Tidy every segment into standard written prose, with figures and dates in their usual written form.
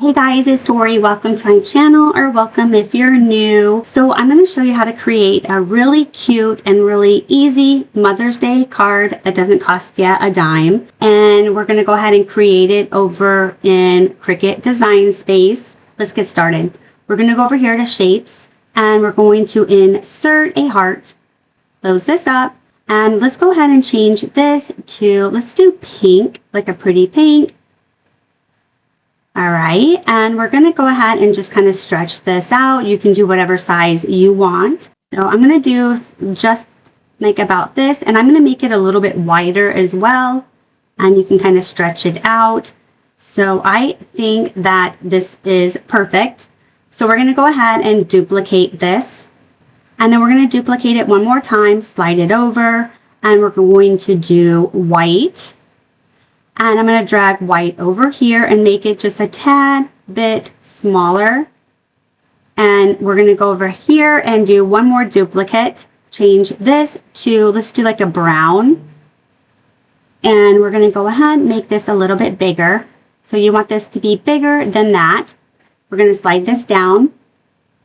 Hey guys, it's Tory. Welcome to my channel, or welcome if you're new. So I'm going to show you how to create a really cute and really easy Mother's Day card that doesn't cost you a dime. And we're going to go ahead and create it over in Cricut Design Space. Let's get started. We're going to go over here to Shapes, and we're going to insert a heart. Close this up, and let's go ahead and change this to, let's do pink, like a pretty pink. All right, and we're going to go ahead and just kind of stretch this out. You can do whatever size you want. So I'm going to do just like about this, and I'm going to make it a little bit wider as well, and you can kind of stretch it out. So I think that this is perfect. So we're going to go ahead and duplicate this, and then we're going to duplicate it one more time, slide it over, and we're going to do white. And I'm going to drag white over here and make it just a tad bit smaller. And we're going to go over here and do one more duplicate. Change this to, let's do like a brown. And we're going to go ahead and make this a little bit bigger. So you want this to be bigger than that. We're going to slide this down.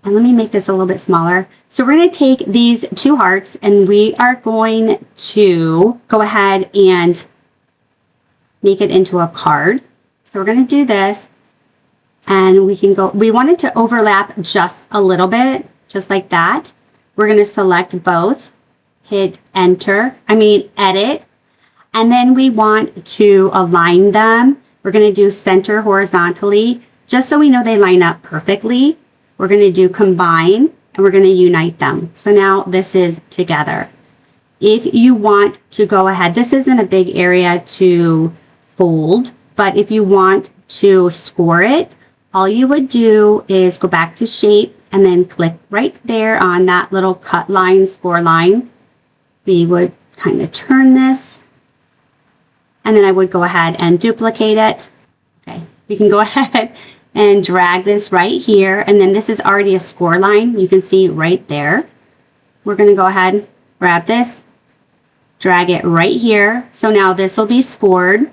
And let me make this a little bit smaller. So we're going to take these two hearts, and we are going to go ahead and make it into a card. So we're going to do this, and we want it to overlap just a little bit, just like that. We're going to select both, hit edit, and then we want to align them. We're going to do center horizontally, just so we know they line up perfectly. We're going to do combine, and we're going to unite them. So now this is together. If you want to go ahead, this isn't a big area to fold, but if you want to score it, all you would do is go back to shape and then click right there on that little cut line, score line. We would kind of turn this, and then I would go ahead and duplicate it. Okay, we can go ahead and drag this right here, and then this is already a score line. You can see right there. We're going to go ahead, grab this, drag it right here. So now this will be scored.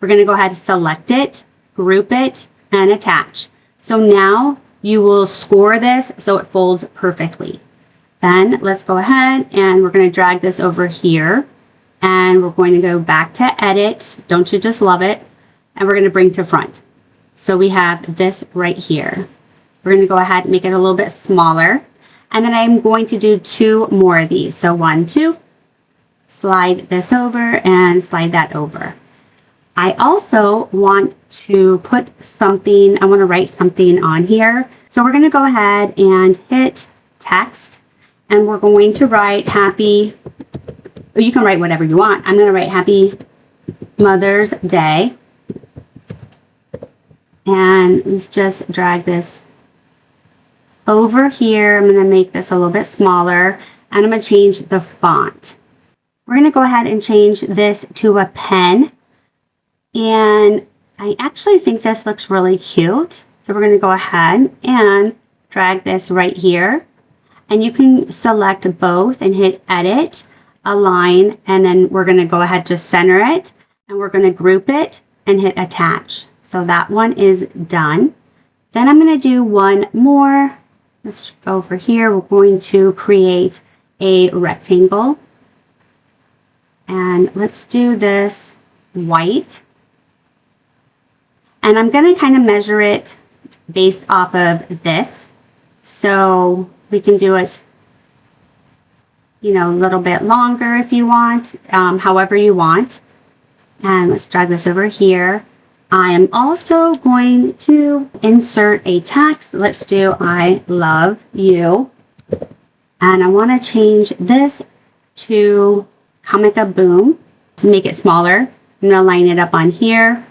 We're going to go ahead and select it, group it, and attach. So now you will score this so it folds perfectly. Then let's go ahead and we're going to drag this over here, and we're going to go back to edit. Don't you just love it? And we're going to bring to front. So we have this right here. We're going to go ahead and make it a little bit smaller. And then I'm going to do two more of these. So 1, 2, slide this over and slide that over. I also want to put something, I want to write something on here. So we're going to go ahead and hit text, and we're going to write happy, or you can write whatever you want. I'm going to write Happy Mother's Day. And let's just drag this over here. I'm going to make this a little bit smaller, and I'm going to change the font. We're going to go ahead and change this to a pen. And I actually think this looks really cute. So we're going to go ahead and drag this right here. And you can select both and hit edit, align, and then we're going to go ahead to center it. And we're going to group it and hit attach. So that one is done. Then I'm going to do one more. Let's go over here. We're going to create a rectangle. And let's do this white. And I'm going to kind of measure it based off of this. So we can do it, a little bit longer if you want, however you want. And let's drag this over here. I am also going to insert a text. Let's do I love you. And I want to change this to Comica Boom to make it smaller. I'm going to line it up on here.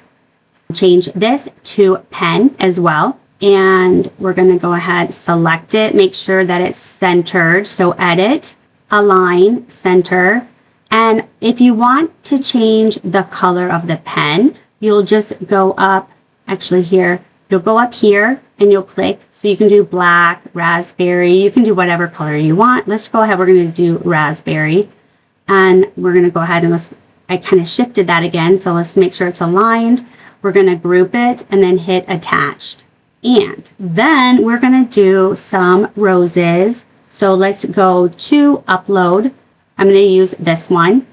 Change this to pen as well, and we're going to go ahead, select it, make sure that it's centered. So edit, align, center. And if you want to change the color of the pen, you'll just go up, actually here, you'll go up here and you'll click. So you can do black, raspberry, you can do whatever color you want. Let's go ahead, we're going to do raspberry, and we're going to go ahead and I kind of shifted that again, so let's make sure it's aligned. We're going to group it and then hit attached. And then we're going to do some roses. So let's go to upload. I'm going to use this one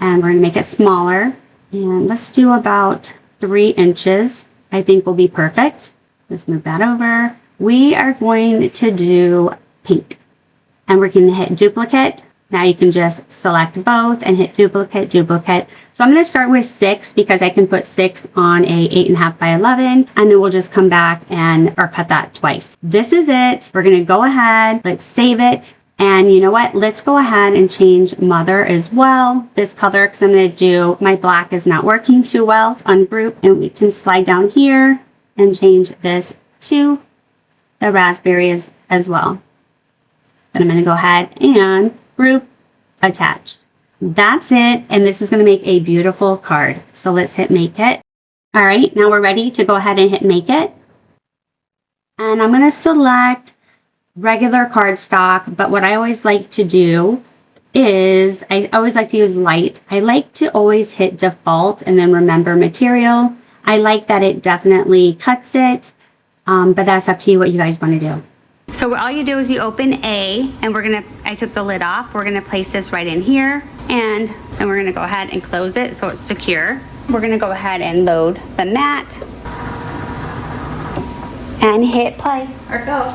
and we're going to make it smaller. And let's do about 3 inches. I think will be perfect. Let's move that over. We are going to do pink and we're going to hit duplicate. Now you can just select both and hit duplicate, duplicate. So I'm going to start with 6 because I can put 6 on a 8.5 by 11 and then we'll just come back or cut that twice. This is it. We're going to go ahead. Let's save it. And you know what? Let's go ahead and change mother as well. This color, because I'm going to do, my black is not working too well. Let's ungroup and we can slide down here and change this to the raspberry as well. Then I'm going to go ahead and group, attach. That's it. And this is going to make a beautiful card. So let's hit make it. All right, now we're ready to go ahead and hit make it. And I'm going to select regular cardstock, but what I always like to do is I always like to use light. I like to always hit default and then remember material. I like that it definitely cuts it, but that's up to you what you guys want to do. So all you do is you open A, and I took the lid off. We're gonna place this right in here, and then we're gonna go ahead and close it so it's secure. We're gonna go ahead and load the mat and hit play or go.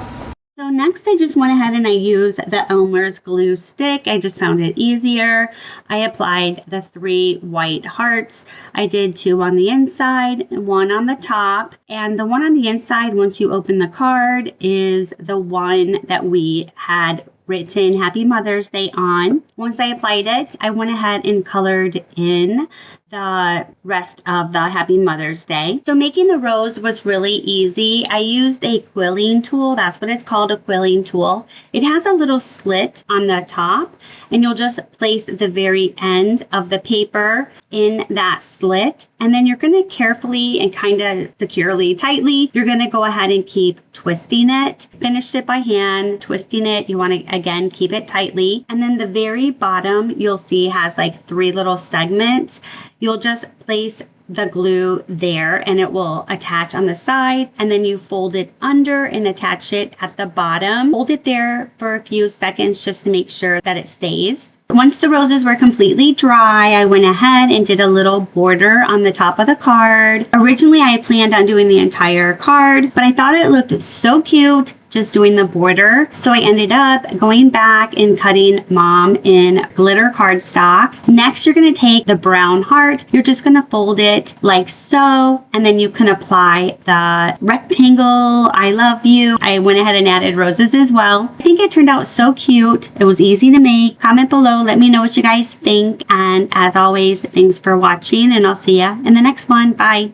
So next I just went ahead and I used the Elmer's glue stick. I just found it easier. I applied the 3 white hearts. I did 2 on the inside, 1 on the top. And the one on the inside, once you open the card, is the one that we had written Happy Mother's Day on. Once I applied it, I went ahead and colored in the rest of the Happy Mother's Day. So making the rose was really easy. I used a quilling tool. That's what it's called, a quilling tool. It has a little slit on the top, and you'll just place the very end of the paper in that slit. And then you're going to carefully and kind of securely, tightly, you're going to go ahead and keep twisting it. Finished it by hand, twisting it. You want to, again, keep it tightly. And then the very bottom, you'll see has like 3 little segments. You'll just place the glue there and it will attach on the side, and then you fold it under and attach it at the bottom. Hold it there for a few seconds just to make sure that it stays. Once the roses were completely dry, I went ahead and did a little border on the top of the card. Originally, I had planned on doing the entire card, but I thought it looked so cute just doing the border. So I ended up going back and cutting Mom in glitter cardstock. Next, you're going to take the brown heart. You're just going to fold it like so, and then you can apply the rectangle I love you. I went ahead and added roses as well. I think it turned out so cute. It was easy to make. Comment below. Let me know what you guys think. And as always, thanks for watching, and I'll see ya in the next one. Bye.